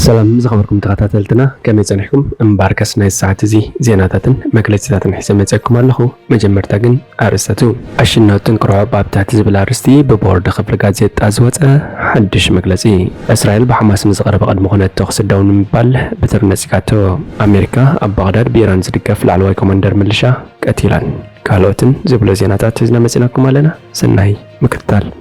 سلام زخبركم تغطاتلتنا كم يصنحكم مباركس ناي الساعة زي زيناتاتن مكلتاتن حسن متسكم اللهو مجمرتاقن أرستاتو أشنوتن قرعو باب تحت زبل أرستي ببورد خبر غازيت أزوات حدش مكلتي إسرائيل بحماس مزغرب قد مخونات تغس الدون مبال بترنسيكاتو أمريكا أب بغداد بيران زدقاف العلواي كوماندر ملشا قتيلان كالوتن زبل زيناتات هزنا مسيناكم علينا سناي مكتال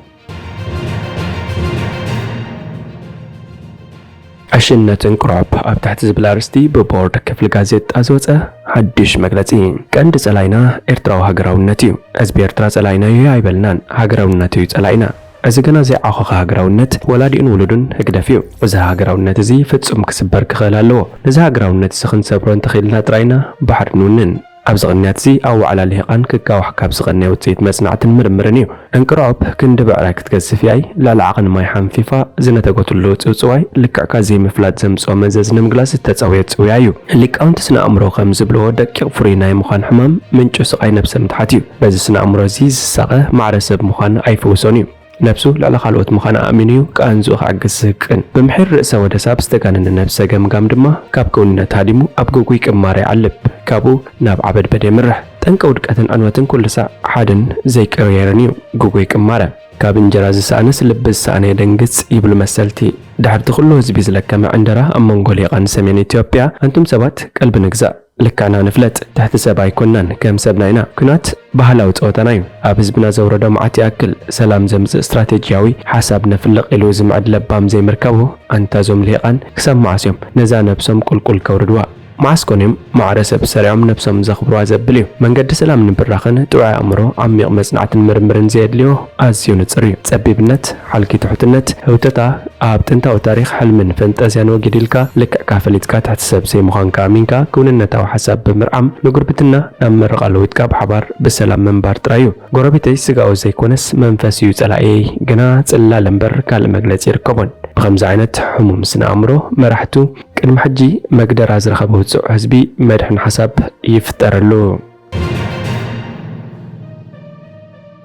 أشنة قراب أب تحت زبل أرستي ببورد كفل غازيت أزوات حدش مغلطي كند صلاينا إرتراو هاغراونتيو أزبي إرترا صلاينا يايبلنان هاغراونتيو صلاينا أزغنا زي أخو هاغراونت ولادين ولودن هكدافيو وزا هاغراونت زي فتصم كسبر كخلالو نزا هاغراونت سخن سبرون تخيلنا تراينا بحر نونن أبز غنيات زي أو على لهقان كاو حكاب زغنيا وتسيت مسنعة مرمرنيو انقراب كند بعراك تكسفياي لا العقن ما يحام فيفا زنة قتلو تسوي لكعكا زي مفلات زمس ومزز نمغلاس التساوية تسويايو لك أنت سنا أمرو خمز بلو دك فريناي مخان حمام من جسق أي نفس متحاتيو بز سنا أمرو زيز الساقة مع رسب مخان أي فوسونيو نفسه لا خلوت مخانا أمينيو كأنزو عجزكن بمحر رأسه ودساب استكان النفس جم دما كاب كون تهدمو أبقو كويك ماري علب كابو ناب عبد بدي مرح تنكود كأتن أنواتن كل ساعة حادن زي كريرانيو كويك مارا كابن جراز سانس لبس ساني دنجس يبل مسلتي دحر تخلو زبيز لك كما عندرا أم منغوليا قان سمين إثيوبيا أنتم سبات قلب نجزاء لكانا نفلت تحت سباي كنان كم سبناينا كنات بهلاو صوتنايو ابز بنا زوردو معتي اكل سلام زمز استراتيجياوي حساب نفلق الو زمعد لبام زي مركبو انت زوم ليقان كسب معسيوم نزا نفسهم كل كوردوا معسكونيم مع رسب سريعم نفسهم زخبروا زبليو من قد سلام نبرخن توعي امرو عميق مصنعة مرمرن زيد ليو ازيو نتصريو تسبيبنت حالكي تحتنت هوتتا ابتنتا وتاريخ حلمن فانتازيان وجديلكا لك كافليتكا تحت سب زي مخان كامينكا كوننتا وحساب بمرعم نقربتنا نمر قالويتكا بحبار بسلام منبار ترايو قربتي سيقاو زي كونس منفاسيو تلاقي قنا تسلا لنبر كالمجلس يركبون بخمس عينت حموم سنا امرو مرحتو كلم حجي مقدر ازرخبو تسوع حزبي مدحن حساب يفترلو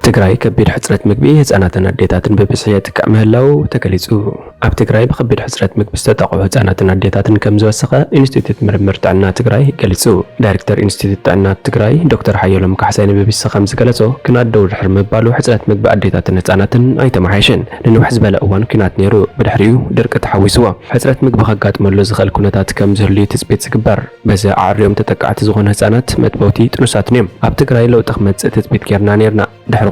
تግራይ ከቢድ ሕጽረት ምግቢ ህፃናትን አዴታትን በብስየት ከመላው ተገሊጹ ኣብ ትግራይ በከቢድ ሕጽረት ምግቢ ዝተጠቁ ህፃናትን አዴታትን ከም ዝወሰኸ ኢንስቲትዩት ምርምር ጥዕና ትግራይ ገሊጹ ዳይሬክተር ኢንስቲትዩት ጥዕና ትግራይ ዶክተር ሓየሎም ካሕሳይን በቢስ ከም ዝገለጾ ክናደው ድሕር ምባሉ ሕጽረት ምግቢ አዴታትን ህፃናትን ኣይተመሓይሽን ንንውሕ ዝበለ እዋን ኩናት ነይሩ ብድሕሪኡ ድርቂ ተሓዊስዎ ሕጽረት ምግቢ ከጋጥመሉ ዝኽእል ኩነታት ከም ዝህልዩ ትፅቢት ዝግበር በዚ ዓርዮም ተጠቃዕቲ ዝኾኑ ህፃናት መጥበውቲ ጥኑሳትን እዮም ኣብ ትግራይ ለውጢ ክመጽእ ትፅቢት ጌርና ነርና ድሕሪ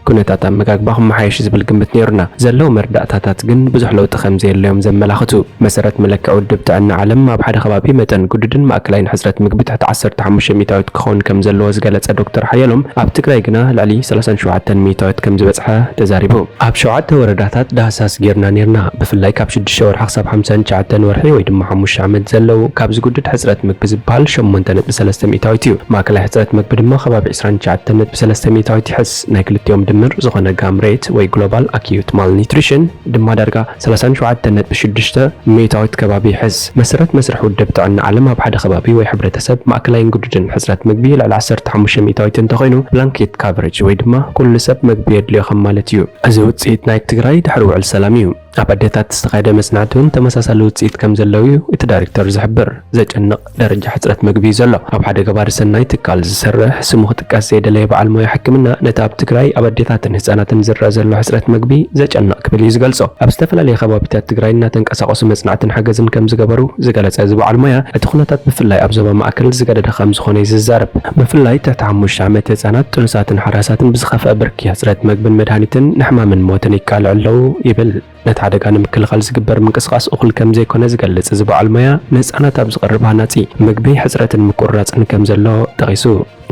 ኩነታት ኣመጋግባ ክመሓየሽ ዝብል ግምት ነይሩና ዘለው መርዳእታታት ግን ብዙሕ ለውጢ ከምዘ የለዮም ዘመላኽቱ መሰረት መለክዒ ውድብ ጥዕና ዓለም ኣብ ሓደ ከባቢ መጠን ጉድድን ማእከላይን ሕጽረት ምግቢ ትሕቲ 15 ሚታዊት ክኸውን ከም ዘለዎ ዝገለጸ ዶክተር ሓየሎም ኣብ ትግራይ ግና ልዕሊ 37 ሚታዊት ከም ዝበጽሐ ተዛሪቡ ኣብ 7 ወረዳታት ዳህሳስ ጌርና ነርና ብፍላይ ካብ 6 ወርሒ ክሳብ 59 ወርሒ ወይ ድማ 5 ዓመት ዘለው ካብ ዝጉድድ ሕጽረት ምግቢ ዝበሃል 8.3 ሚታዊት እዩ ማእከላይ ሕጽረት ምግቢ ድማ ከባቢ 29.3 ሚታዊት ይሕዝ ናይ ክልቲኦም ድምር ዝኾነ ጋምሬት ወይ ግሎባል አኪዩት ማልኒትሪሽን ድማ ዳርጋ 37.6 ሜታዊት ከባቢ ይሕዝ መሰረት መስርሕ ውድብ ጥዕና ዓለም ኣብ ሓደ ከባቢ ወይ ሕብረተሰብ ማእከላይን ጉድድን ሕጽረት ምግቢ ልዕሊ 15 ሜታዊት እንተኾይኑ ብላንኬት ካቨሬጅ ወይ ድማ ኩሉ ሰብ ምግቢ የድልዮ ከም ማለት እዩ እዚ ውፅኢት ናይ ትግራይ ድሕሪ ውዕል ሰላም እዩ ኣብ ኣዴታት ዝተኻየደ መጽናዕትን ተመሳሳሊ ውፅኢት ከም ዘለው እዩ እቲ ዳይሬክተር ዝሕብር ዘጨንቕ ደረጃ ሕጽረት ምግቢ ዘሎ ኣብ ሓደ ገባሪ ሰናይ ትካል ዝሰርሕ ስሙ ክጥቀስ ዘይደለየ በዓል ሞያ ሕክምና ነቲ ኣብ ትግራይ ኣብ ኣዴታትን ህፃናትን ዝረአ ዘሎ ሕጽረት ምግቢ ዘጨንቕ ክብል እዩ ዝገልጾ ኣብ ዝተፈላለየ ከባቢታት ትግራይ እናተንቀሳቐሱ መጽናዕትን ሓገዝን ከም ዝገበሩ ዝገለጸ እዚ በዓል ሞያ እቲ ኩነታት ብፍላይ ኣብ ዞባ ማእከል ዝገደደ ከም ዝኾነ እዩ ዝዛረብ ብፍላይ ትሕቲ 5 ዓመት ህፃናት ጥኑሳትን ሓራሳትን ብዝኸፍአ ብርኪ ሕጽረት ምግብን መድሃኒትን ንሕማምን ሞትን ይካልዑ ኣለዉ ይብል ነቲ ሓደጋ ንምክልኻል ዝግበር ምንቅስቓስ እኹል ከም ዘይኮነ ዝገልጽ እዚ በዓል ሞያ ንህፃናት ኣብ ዝቐርብ ሃናፂ ምግቢ ሕጽረትን ምቁርራፅን ከም ዘሎ ጠቒሱ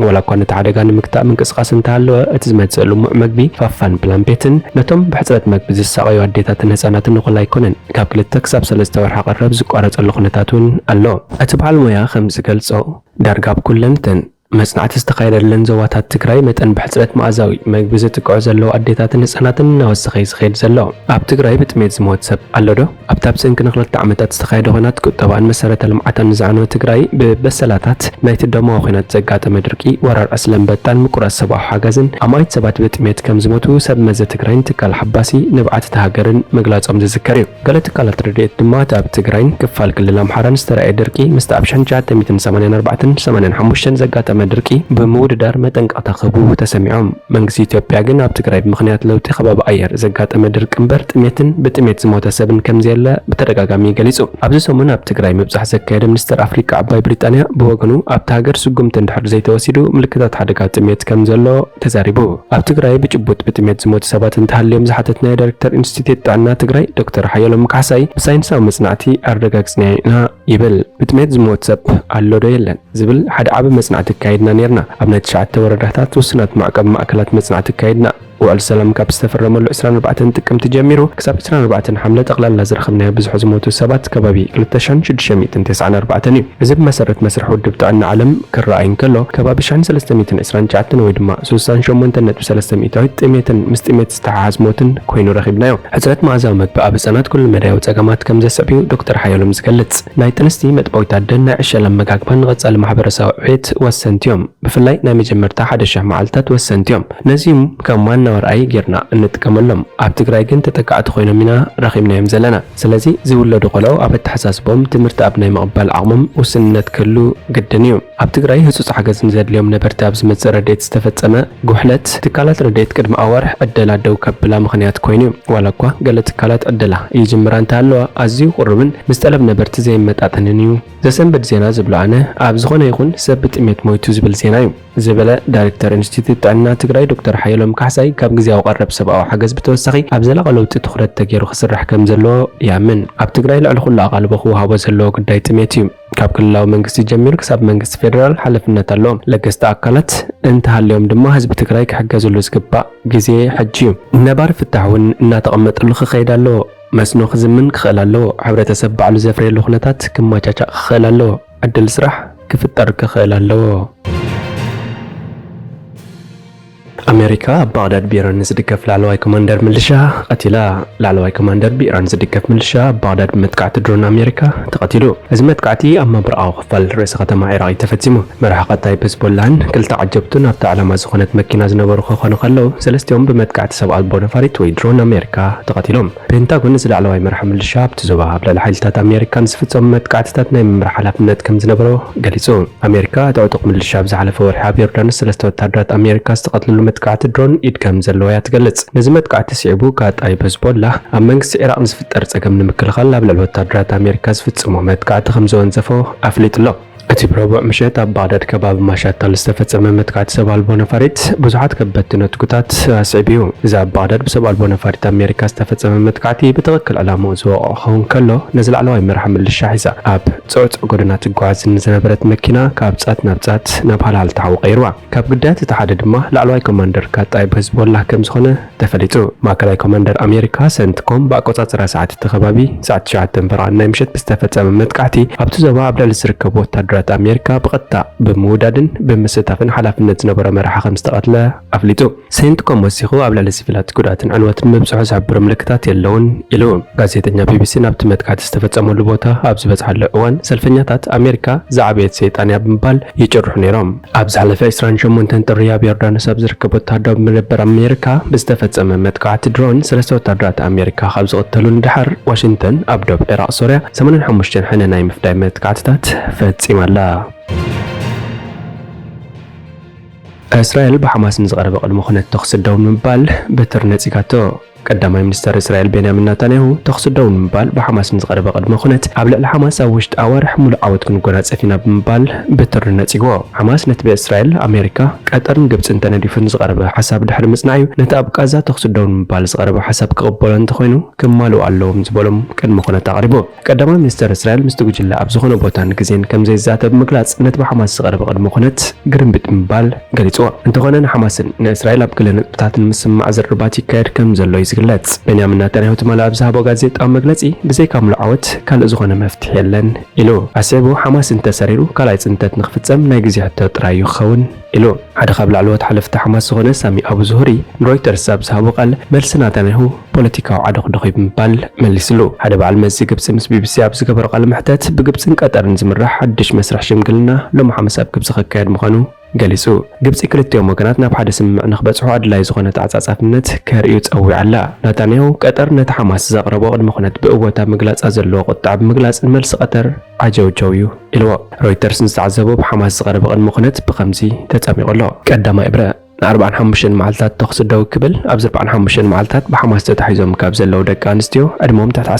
ወላ እኳ ነቲ ሓደጋ ንምክታእ ምንቅስቓስ እንተሃለወ እቲ ዝመጽእ ልሙዕ ምግቢ ፋፋን ፕላምፔትን ነቶም ብሕጽረት ምግቢ ዝሳቐዩ ኣዴታትን ህፃናትን እኹል ኣይኮነን ካብ 2 ክሳብ 3 ወርሒ ቀረብ ዝቋረፀሉ ኩነታት እውን ኣሎ እቲ በዓል ሞያ ከም ዝገልጾ ዳርጋ ኣብ ኩለን እተን መጽናዕቲ ዝተኻየደለን ዞባታት ትግራይ መጠን ብሕጽረት መኣዛዊ መግቢ ዝጥቅዑ ዘለዉ ኣዴታትን ህጻናትን እናወሰኸ ዝኸይድ ዘሎ ኣብ ትግራይ ብጥሜት ዝሞት ሰብ ኣሎ ዶ? ኣብታ ብሰንኪ ንኽልተ ዓመታት ዝተኻየደ ኩናት ቁጠባን መሰረተ ልምዓትን ዝዓነወ ትግራይ ብበሰላታት ናይቲ ደማዊ ኩናት ዘጋጠመ ድርቂ ወራር ዕስለ አንበጣን ምቁራት ሰብኣዊ ሓገዝን ኣማይት ሰባት ብጥሜት ከም ዝሞቱ ሰብ መዘ ትግራይን ትካል ሓባሲ ንብዓት ሃገርን ምግላጾም ዝዝከር እዩ። ገለ ትካላት ረድኤት ድማ ኣብ ትግራይን ክፋል ክልል ኣምሓራን ዝተረኣየ ድርቂ ምስቲ ኣብ 1984-85 ዘጋጠመ ድርቂ ብምውድዳር መጠንቀቕታ ክህቡ ተሰሚዖም። መንግስቲ ኢትዮጵያ ግን ኣብ ትግራይ ብምኽንያት ለውጢ ከባቢ ኣየር ዘጋጠመ ድርቂ እምበር ጥሜትን ብጥሜት ዝሞተ ሰብን ከም ዘየለ ብተደጋጋሚ ገሊጹ። ኣብዚ ሰሙን ኣብ ትግራይ ምብጻሕ ዘካየደ ሚኒስትር ኣፍሪካ ዓባይ ብሪጣንያ ብወገኑ ኣብቲ ሃገር ስጉምቲ እንድሕር ዘይተወሲዱ ምልክታት ሓደጋ ጥሜት ከም ዘሎ ተዛሪቡ። ኣብ ትግራይ ብጭቡጥ ብጥሜት ዝሞቱ ሰባት እንተሃልዮም ዝሓተት ናይ ዳይሬክተር ኢንስቲትዩት ጥዕና ትግራይ ዶክተር ሓየሎም ካሕሳይ ብሳይንሳዊ መጽናዕቲ ኣረጋግጽና ኢና ይብል። ብጥሜት ዝሞት ሰብ ኣሎ ዶ የለን ዝብል ሓደ ዓቢ መጽናዕቲ ካይድና ነርና ኣብ ናይ 9 ወረዳታት ውስናት ማዕቀብ ማእከላት መጽናዕቲ ካይድና ውዕል ሰላም ካብ ዝተፈረመሉ 24 ጥቅምቲ ጀሚሩ ክሳብ 24 ሓምለ ጠቕላላ ዝረኸብናዮ ብዙሕ ዝሞቱ ሰባት ከባቢ 2694 እዩ። እዚ ብመሰረት መስርሕ ውድብ ጥዕና ዓለም ክረኣይ እንከሎ ከባቢ 1329 ወይ ድማ 68.3 ጥሜትን ምስ ጥሜት ዝተሓሓዝ ሞትን ኮይኑ ረኺብናዮ። ሕፅረት መኣዛዊ ምግቢ ኣብ ህጻናት ኩሉ መዳያዊ ጸገማት ከም ዘስዕብዩ ዶክተር ሓየሎም ዝገልጽ ናይ ጥንስቲ መጥባዊት ኣደን ናይ ዕሸል ኣመጋግባን ንቐጻሊ ማሕበረሰባዊ ዕቤት ወሰንቲ እዮም። ብፍላይ ናይ መጀመርታ 1,000 መዓልታት ወሰንቲ እዮም። ነዚኦም ከም ዋና ወርኣይ ጌርና እንጥቀመሎም ኣብ ትግራይ ግን ተጠቃዕቲ ኮይኖም ኢና ረኺብናዮም ዘለና። ስለዚ ዝውለዱ ቆልዑ ኣብ ኣተሓሳስቦም ትምህርቲ ኣብ ናይ ምቕባል ዓቕሞም ውስንነት ክህሉ ግድን እዩ። ኣብ ትግራይ ህጹጽ ሓገዝን ዘድልዮም ነበርቲ ኣብ ዝመጽእ ረድኤት ዝተፈጸመ ጉሕለት ትካላት ረድኤት ቅድሚ ኣዋርሕ ዕደላ ደው ከብላ ምኽንያት ኮይኑ ዋላ እኳ ገለ ትካላት ዕደላ ይጅምራ እንተሃለዋ ኣዝዩ ቁርብን ምስ ጠለብ ነበርቲ ዘይመጣጠንን እዩ። ዘሰንበድ ዜና ዝብሎ ኣነ ኣብ ዝኾነ ይኹን ሰብ ብጥሜት ሞይቱ ዝብል ዜና እዩ ዝበለ ዳይሬክተር ኢንስቲትዩት ጥዕና ትግራይ ዶክተር ሓየሎም ካሕሳይ ካብ ግዚያዊ ቀረብ ሰብኣዊ ሓገዝ ብተወሳኺ ኣብ ዘላቒ ለውጢ ትኹረት ተገይሩ ክስራሕ ከም ዘለዎ ይኣምን። ኣብ ትግራይ ልዕሊ ኩሉ ኣቓልቦ ክወሃቦ ዘለዎ ጉዳይ ጥሜት እዩ። ካብ ክልላዊ መንግስቲ ጀሚሩ ክሳብ መንግስቲ ፌደራል ሓላፍነት ኣለዎም። ለገስቲ ኣካላት እንተሃልዮም ድማ ህዝቢ ትግራይ ክሕገዝሉ ዝግባእ ግዜ ሕጂ እዩ። ነባር ፍታሕ እውን እናተቐመጠሉ ክኸይድ ኣለዎ። መስኖ ክዝምን ክኽእል ኣለዎ። ሕብረተሰብ ባዕሉ ዘፍርየሉ ኩነታት ክማቻቻእ ክኽእል ኣለዎ። ዕድል ስራሕ ክፍጠር ክኽእል ኣለዎ። ኣሜሪካ ኣብ ባግዳድ ብኢራን ዝድገፍ ላዕለዋይ ኮማንደር ምልሻ ቀቲላ። ላዕለዋይ ኮማንደር ብኢራን ዝድገፍ ምልሻ ኣብ ባግዳድ ብመጥቃዕቲ ድሮን ኣሜሪካ ተቐቲሉ። እዚ መጥቃዕቲ ኣብ ምብራቓዊ ክፋል ርእሰ ከተማ ኢራቅ ተፈጺሙ። መራሒ ቀታይ ሂዝቦላን ክልተ ዓጀብቱን ኣብቲ ዕላማ ዝኾነት መኪና ዝነበሩ ክኾኑ ከለዉ ሰለስቲኦም ብመጥቃዕቲ ሰብ ኣልቦ ነፋሪት ወይ ድሮን ኣሜሪካ ተቐቲሎም። ፔንታጎን እዚ ላዕለዋይ መራሒ ምልሻ ኣብቲ ዞባ ኣብ ልዕሊ ሓይልታት ኣሜሪካን ዝፍጸሙ መጥቃዕትታት ናይ ምምራሕ ሓላፍነት ከም ዝነበሮ ገሊጹ። ኣሜሪካ ተዕጡቕ ምልሻ ብዝሓለፈ ወርሒ ኣብ ዮርዳኖስ 3 ወታደራት ኣሜሪካ ዝተቐትልሉ መጥቃዕቲ ድሮን ኢድከም ዘለዎ እያ ትገልጽ። ነዚ መጥቃዕቲ ስዒቡ ቀጣይ ሂዝቦላ ኣብ መንግስቲ ኢራቅ ዝፍጠር ጸገም ንምክልኻል ኣብ ልዕሊ ወታደራት ኣሜሪካ ዝፍጽሞ መጥቃዕቲ ከም ዘወንዘፎ ኣፍሊጡሎ። እቲ ብረቡዕ ምሸት ኣብ ባግዳድ ከባቢ ማሻታል ዝተፈጸመ መጥቃዕቲ ሰብ ኣልቦ ነፋሪት ብዙሓት ከበድቲ ነጥጉታት ኣስዒብዩ። እዚ ኣብ ባግዳድ ብሰብ ኣልቦ ነፋሪት ኣሜሪካ ዝተፈጸመ መጥቃዕቲ ብትኽክል ዕላምኡ ዝወቕዖ ክኸውን ከሎ ነዚ ላዕለዋይ መራሒ ምልሻ ሒዛ ኣብ ጽዑጽዕ ጎደና ትጓዓዝ ዝነበረት መኪና ካብ ጻት ናብ ጻት ናብ ሃልሃል ተሓዊ ቀይርዋ። ካብ ግዳያት እቲ ሓደ ድማ ላዕለዋይ ኮማንደር ቀጣይ ሂዝቦላ ከም ዝኾነ ተፈሊጡ። ማእከላይ ኮማንደር ኣሜሪካ ሰንትኮም ብኣቆጻጽራ ሰዓት እቲ ከባቢ ሰዓት 9 ናይ ምሸት ብዝተፈጸመ መጥቃዕቲ ኣብቲ ዞባ ኣብ ልዕሊ ዝርከቡ ወታደራት ኣሜሪካ ብቐጥታ ብምውዳድን ብምስታፍን ሓላፍነት ዝነበረ መራሒ ከም ዝተቐትለ ኣፍሊጡ። ሰንትኮም ወሲኹ ኣብ ልዕሊ ሲቪላት ጉድኣትን ዕንወትን ምብጽሑ ዝሕብሩ ምልክታት የለውን ኢሉ። ጋዜጠኛ ቢቢሲ ናብቲ መጥቃዕቲ ዝተፈጸመሉ ቦታ ኣብ ዝበጽሓሉ እዋን ሰልፈኛታት ኣሜሪካ ዝዓበየት ሰይጣን እያ ብምባል ይጭርሑ ነይሮም። ኣብ ዝሓለፈ 28 ጥሪ ኣብ ዮርዳኖስ ኣብ ዝርከብ ወታደራዊ መደበር ኣሜሪካ ብዝተፈጸመ መጥቃዕቲ ድሮን 3 ወታደራት ኣሜሪካ ካብ ዝቕተሉ ድሓር ዋሽንግተን ኣብ ደቡብ ኢራቅ ሶርያ 85 ሕነ ናይ ምፍዳይ መጥቃዕትታት ፈጺማ። እስራኤል ብሓማስ ንዝቐረበ ቅድመ ኩነት ተኹሲ ደው ንምባል በትሪ ነጺጋቶ። ቀዳማይ ሚኒስተር እስራኤል ቤንያሚን ኔታንያሁ ተኹሲ ደው ንምባል ብሓማስ ንዝቐረበ ቅድመ ኩነት ኣብ ልዕሊ ሓማስ ኣብ ውሽጢ ኣዋርሕ ሙሉእ ዓወት ክንጎናጸፍ ኢና ብምባል በትሪ ነጺግዎ። ሓማስ ነቲ ብእስራኤል ኣሜሪካ ቀጠርን ግብፅን ተነዲፉን ዝቐረበ ሓሳብ ድሕሪ ምጽናዩ ነቲ ኣብ ጋዛ ተኹሲ ደው ንምባል ዝቐረበ ሓሳብ ክቕበሎ እንተኾይኑ ክማልኡ ኣለዎም ዝበሎም ቅድመ ኩነት ኣቕሪቡ። ቀዳማይ ሚኒስተር እስራኤል ምስቲ ጉጅለ ኣብ ዝኾነ ቦታን ግዜን ከም ዘይዛተብ ምግላጽ ነቲ ብሓማስ ዝቐረበ ቅድመ ኩነት ግርምቢጥ ምባል ገሊጽዎ። እንተኾነ ንሓማስን ንእስራኤል ኣብ ገለ ነጥብታትን ምስማዕ ዝርባት ይካየድ ከም ዘሎ ዝግለጽ ቤንያሚን ኔታንያሁ ትማል ኣብ ዝሃቦ ጋዜጣዊ መግለጺ ብዘይካ ምልዓወት ካልእ ዝኾነ መፍትሒ የለን ኢሉ ኣስዒቡ ሓማስ እንተሰሪሩ ካልኣይ ጽንተት ንኽፍጸም ናይ ግዜ ሕቶ ጥራይ ይኸውን ኢሉ ሓደ ካብ ላዕለዎት ሓለፍቲ ሓማስ ዝኾነ ሳሚ አቡ ዙሁሪ ሮይተርስ ኣብ ዝሃቦ ቃል መልሲ ኔታንያሁ ፖለቲካዊ ዓደኹ ብምባል መሊስሉ ሓደ በዓል መዚ ግብፂ ምስ ቢቢሲ ኣብ ዝገበሮ ቃል ምሕተት ብግብፅን ቀጠርን ዝምራሕ ሓድሽ መስርሕ ሽምግልና ሎሚ ሓሙስ ኣብ ግብፂ ክካየድ ምዃኑ ገሊጹ ግብፂ ክልቲኦም ወገናት ናብ ሓደ ስምምዕ ንኽበጽሑ ኣድላይ ዝኾነ ተዓጻጻፍነት ከርእዩ ጸዊዓ ኣላ ኔታንያሁ ቀጠር ነቲ ሓማስ ዘቕረቦ ቅድመ ኩነት ብእወታ ምግላጻ ዘለዎ ቁጣዕ ብምግላጽ መልሲ ቀጠር ዓጀውጀው እዩ ኢልዎ ሮይተርስ ዝተዓዘቦ ብሓማስ ዝቐረበ ቅድመ ኩነት ብኸምዚ ተጸሚቑ ኣሎ ቀዳማይ ዕብረ 45 መዓልታት ተኽሲ ደው ክብል ኣብ 45 መዓልታት ብሓማስ ተታሒዞም ካብ ዘለው ደቂ ኣንስትዮ ዕድሞም ትሕቲ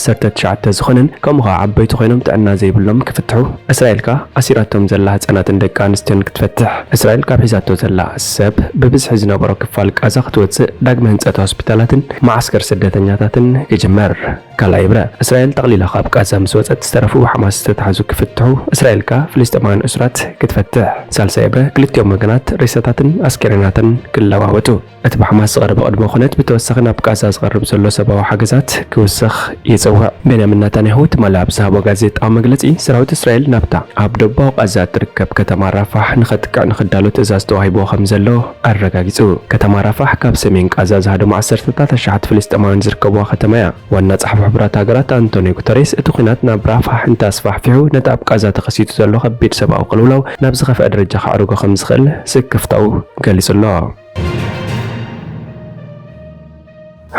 19 ዝኾነን ከምኡ ኸዓ ዓበይቲ ኮይኖም ጥዕና ዘይብሎም ክፍትሑ እስራኤልካ ኣሲራቶም ዘላ ህጻናትን ደቂ ኣንስትዮን ክትፈትሕ እስራኤል ካብ ሒዛቶ ዘላ ሰብ ብብዝሒ ዝነበሮ ክፋል ቃዛ ክትወፅእ ዳግመ ህንፀት ሆስፒታላትን ማዓስከር ስደተኛታትን ክጅመር ካልኣይ ዕብረ እስራኤል ጠቕሊላ ካብ ቃዛ ምስ ወፀት ዝተረፉ ብሓማስ ዝተታሕዙ ክፍትሑ እስራኤልካ ፍልስጤማውያን እስራት ክትፈትሕ ሳልሳይ ዕብረ ክልቲኦም ወገናት ሬሳታትን ኣስከሬናትን ክለዋወጡ እቲ ብሓማስ ዝቐረበ ቅድመ ኩነት ብተወሳኺ ናብ ቃዛ ዝቐርብ ዘሎ ሰብኣዊ ሓገዛት ክውስኽ ይጽውዕ ቤንያሚን ኔታንያሁ ትማል ኣብ ዝሃቦ ጋዜጣዊ መግለጺ ሰራዊት እስራኤል ናብታ ኣብ ደቡባዊ ቃዛ ትርከብ ከተማ ራፋሕ ንኸጥቅዕ ንኽዳሎ ትእዛዝ ተዋሂቦ ከም ዘሎ ኣረጋጊጹ ከተማ ራፋሕ ካብ ሰሜን ቃዛ ዝሃደሙ 10,000 ፍልስጤማውያን ዝርከብዋ ከተማ እያ ዋና ጸሓፊ ሕቡራት ሃገራት አንቶኒዮ ጉተሬስ እቲ ኩናት ናብ ራፋሕ እንተስፋሕፊሑ ነቲ ኣብ ቃዛ ተኸሲቱ ዘሎ ከቢድ ሰብኣዊ ቅልውላው ናብ ዝኸፍአ ደረጃ ከዕርጎ ከም ዝኽእል ስክፍታው ገሊጹ ኣሎ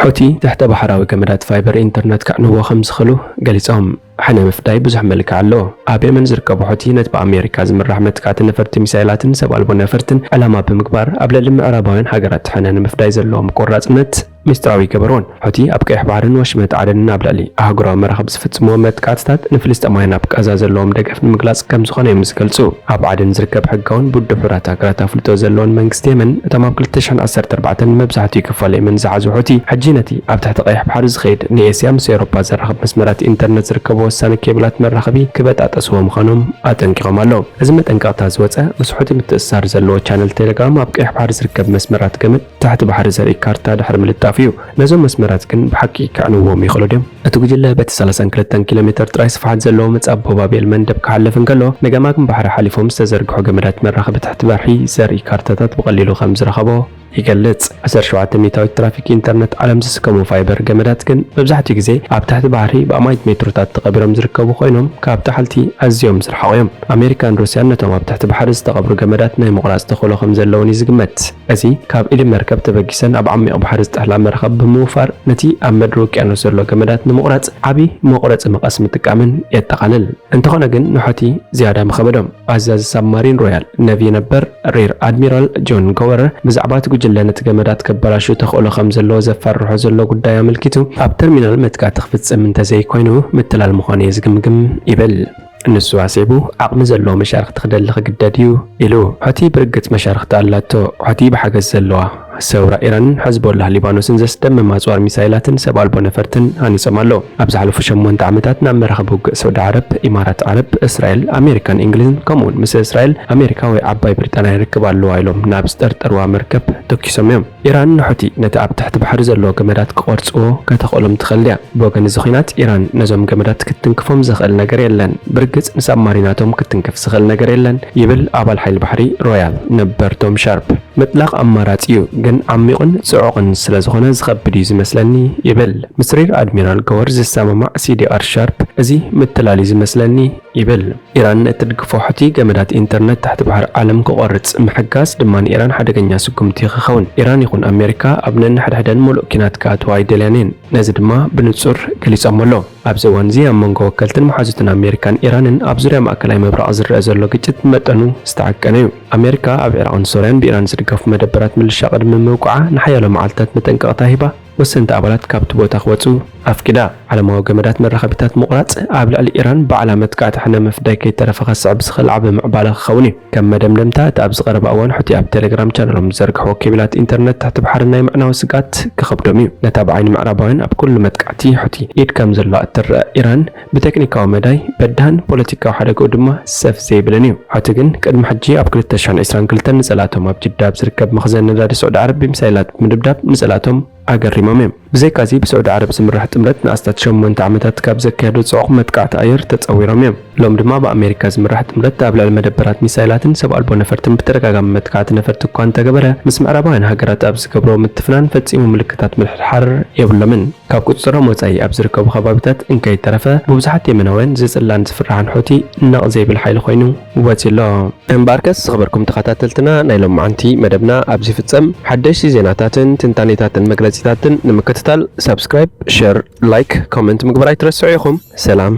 ሑቲ ትሕተ ባሕራዊ ገመዳት ፋይበር ኢንተርኔት ከዕንዎ ከም ዝኽእሉ ገሊጾም حنا مفداي بزح ملك علو أبي من زركب حوتي نت بأمريكا زمر رحمة كات نفرت مسائلات سبال بنفرتن علامة بمقبار قبل المعربين حجرات حنا مفداي زلهم قرات نت مستراوي كبرون حوتي أبقى إحبارن وشمت عدن نابلالي أهجرا مرحب صفت مومت كاتستات نفلست أمين أبقى زلهم دقف المقلاص كم زخانة مسكلسو أبعدن زركب حقون بود حرات حجرات أفلتو زلون منكستيمن تمام كل تشحن أثر تربعتن مبزحتي كفالي من زعزو حوتي حجينتي أبتحت قيح بحرز خيد نيسيام سيروبا زرخب مسمرات إنترنت زركبو وسانة كيبلات مرخبي كبت أتسوهم خانم أتنقهم الله أزمة أنقاطها زوجة مسحوتي متأثر زلو channel تيليجرام أبقى بحر زركب مسمرات جمد تحت بحر زري كارتا دحر من التافيو نزوم مسمرات كن بحكي كانوا هم يخلودهم أتوجد له بيت 3 كيلومتر ترايس فحد زلو متصاب بابيل مندب كحلفن كله نجمعكم بحر حليفهم استزرقوا جمدات مرخبة تحت بحري زري كارتا تبقللوا 5 رخبه يقلت 17 ميتاوي ترافيك انترنت عالم زسكمو فايبر جمدات كن ببزحتي جزي اب تحت بحري بأمايت مترات تقبرهم زركبو خوينهم كاب تحلتي ازيوم زرحاويهم امريكان روسيا نتوم اب تحت بحر استقبروا جمدات ناي مقراص تخلو خمزلوني زقمت ازي كاب الى مركب تبقيسن اب عمي بحر استحلا مرخب بموفر نتي امدروك انو زلو جمدات نمقراص عبي مقراص مقاس متقامن يتقلل انتخونه جن نحتي زياده مخبدهم عزاز سبمارين رويال نافي نبر رير ادميرال جون غوور بزعبات جلنا تجمدات كبراشو تخلو خمزلو زفرحو زلو قدايا ملكيتو اب ترمينال متكا تخفص من تزي كوينو مثل المخاني يزقمقم يبل النسو عسيبو عقم زلو مشارخ تخدل قداديو إلو حتي برقت مشارخ تالاتو حتي بحاجة زلوه سورة إيران حزب الله لبنان زستم مازوار مسائلاتن سبال بنفرتن هاني سمالو أبزعلو فشمون دعمتات نعم رخبوك سعود عرب إمارات عرب إسرائيل أمريكان إنجليز كمون مثل إسرائيل أمريكا وعباي بريطانيا يركب على لوايلوم نابستر تروا مركب توكي سميم إيران نحتي نتعب تحت بحر زلو جمدات قورصو كتخولم تخليا بوغن زخينات إيران نزوم جمدات كتنكفهم زخل نجريلن برقص نساب ماريناتهم كتنكف زخل نجريلن يبل أبال حيل بحري رويال نبرتوم شارب مطلق أمارات يو جن عميقن صعقن سلازخونه زخبدي زمسلني يبل مصرير أدميرال جورز السامع CDR شارب أزي متلالي زمسلني يبل إيران تدقفو حتي جمدات إنترنت تحت بحر عالم كقارت محجاز دمان إيران حدا جنيا سكم تيخون إيران يكون أمريكا أبنن حدا ملؤ كنات كات وايد دلانين نزد ما بنتصر كليس أملو أبزوان زي أمانجو كلتن محاجتنا أمريكان إيرانن أبزر يا مأكلاي مبرع أزر أزر لقيت متنو استعكنيو أمريكا أبيران سوريان بإيران زرقف مدبرات من الشغل من موقعه نحيا معلتات متنقطة هبة وسنت أبلات كابت بوتا خواتو أفكدا على ما جمدات مرخبتات مقرات قبل الإيران بعلامة كات حنا مفداي كي ترفق الصعب سخل عب معبالغ خوني كم مدمدمتا تابز غرب أوان حتي أب تليجرام شانلهم زرقحو كيبلات إنترنت تحت بحرنا معنا وسقات كخبدمي نتابعين معربين بكل متقعتي حتي إيد كم زلا أتر إيران بتكنيكا ومداي بدهن بوليتيكا وحدا قدما سف زي بلنيو حتى قدم حجي أب كل تشان إسران كلتن نزلاتهم أب جداب زركب مخزن نادي سعود عرب بمسائلات مدبداب نزلاتهم أجر رمامهم ብዘይካዚ ብሳዑዲ ዓረብ ዝምራሕ ጥምረት ንኣስታት 8 ዓመታት ካብ ዘካየዶ ጽዑቕ መጥቃዕቲ ኣየር ተጸዊሮም እዮም። ሎም ድማ ብኣሜሪካ ዝምራሕ ጥምረት ኣብ ልዕሊ መደበራት ሚሳይላትን ሰብ ኣልቦ ነፈርትን ብተደጋጋሚ መጥቃዕቲ ነፈርቲ እኳ እንተገበረ ምስ ምዕራባውያን ሃገራት ኣብ ዝገብሮ ምትፍናን ፈጺሙ ምልክታት ምሕድሓር የብሎምን። ካብ ቁጽሮም ወጻኢ ኣብ ዝርከቡ ከባቢታት እንከይተረፈ ብብዙሓት የመናውያን ዝጽላን ዝፍራሕን ሑቲ ነቕ ዘይብል ሓይሊ ኮይኑ ወፂሎ። እምበኣርከስ ዝኸበርኩም ተኸታተልትና ናይ ሎም መዓንቲ መደብና ኣብዚ ፍጸም። ሓደሽቲ ዜናታትን ትንታኔታትን መግለጺታትን ንምክትታል ሰብስክራይብ፣ ሼር፣ ላይክ፣ ኮመንት ምግባር ኣይትረስዑ ኢኹም። ሰላም